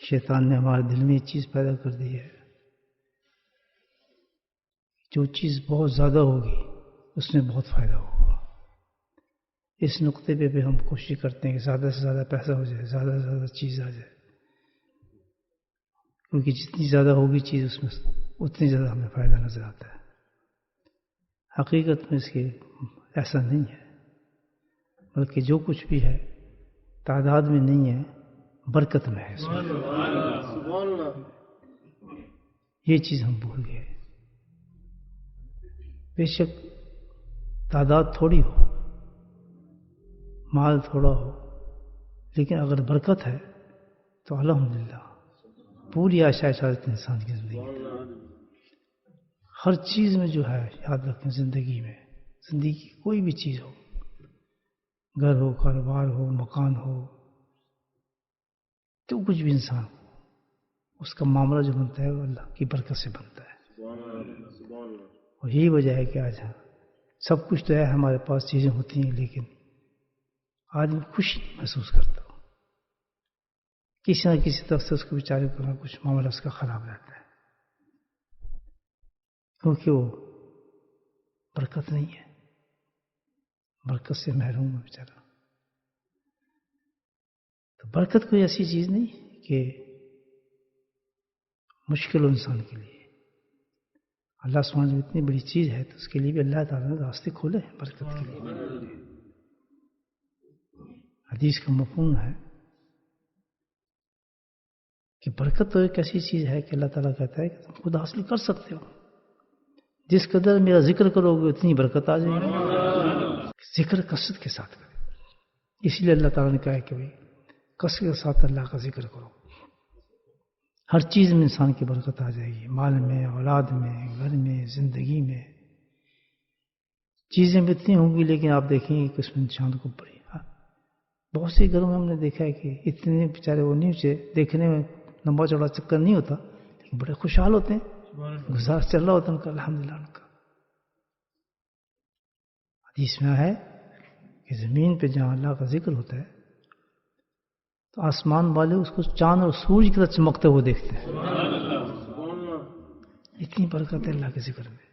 شیطان نے ہمارے دل میں یہ چیز پیدا کر دی ہے، جو چیز بہت زیادہ ہوگی اس میں بہت فائدہ ہوگا۔ اس نقطے پہ بھی ہم کوشش کرتے ہیں کہ زیادہ سے زیادہ پیسہ ہو جائے، زیادہ سے زیادہ چیز آ جائے، کیونکہ جتنی زیادہ ہوگی چیز اس میں اتنی زیادہ ہمیں فائدہ نظر آتا ہے۔ حقیقت میں اس کے ایسا نہیں ہے، بلکہ جو کچھ بھی ہے تعداد میں نہیں ہے، برکت میں ہے اس میں۔ یہ چیز ہم بھول گئے۔ بے شک تعداد تھوڑی ہو، مال تھوڑا ہو، لیکن اگر برکت ہے تو الحمدللہ پوری آشائش انسان کی زندگی میں۔ ہر چیز میں جو ہے یاد رکھیں، زندگی میں، زندگی کی کوئی بھی چیز ہو، گھر ہو، کاروبار ہو، مکان ہو، تو کچھ بھی انسان ہو، اس کا معاملہ جو بنتا ہے وہ اللہ کی برکت سے بنتا ہے۔ اور یہی وجہ ہے کہ آج سب کچھ تو ہے ہمارے پاس، چیزیں ہوتی ہیں، لیکن آدمی خوشی نہیں محسوس کرتا، کسی نہ کسی طرف سے اس کو بیچارے کو کچھ معاملہ اس کا خراب رہتا ہے، کیونکہ وہ برکت نہیں ہے، برکت سے محروم ہے بیچارہ۔ تو برکت کوئی ایسی چیز نہیں کہ مشکل ہو انسان کے لیے۔ اللہ سبحانہ جو اتنی بڑی چیز ہے تو اس کے لیے بھی اللہ تعالیٰ نے راستے کھولے ہیں برکت کے لیے۔ حدیث کا مفہوم ہے کہ برکت تو ایک ایسی چیز ہے کہ اللہ تعالیٰ کہتا ہے کہ تم خود حاصل کر سکتے ہو، جس قدر میرا ذکر کرو گے اتنی برکت آ جائے گی۔ ذکر کثرت کے ساتھ کرے، اسی لیے اللہ تعالیٰ نے کہا ہے کہ بھائی کثرت کے ساتھ اللہ کا ذکر کرو، ہر چیز میں انسان کی برکت آ جائے گی، مال میں، اولاد میں، گھر میں، زندگی میں۔ چیزیں بھی اتنی ہوں گی لیکن آپ دیکھیں گے کہ اس میں انسان کو بڑی، بہت سے گھروں میں ہم نے دیکھا ہے کہ اتنے بیچارے وہ نہیں ہوتے، دیکھنے میں لمبا چوڑا چکر نہیں ہوتا، لیکن بڑے خوشحال ہوتے ہیں، گزار چل رہا ہوتا ہے ان کا، الحمدللہ ان کا۔ حدیث میں ہے کہ زمین پہ جہاں اللہ کا ذکر ہوتا ہے تو آسمان والے اس کو چاند اور سورج کی طرح چمکتے ہوئے دیکھتے ہیں، اتنی برکت ہے اللہ کے ذکر میں۔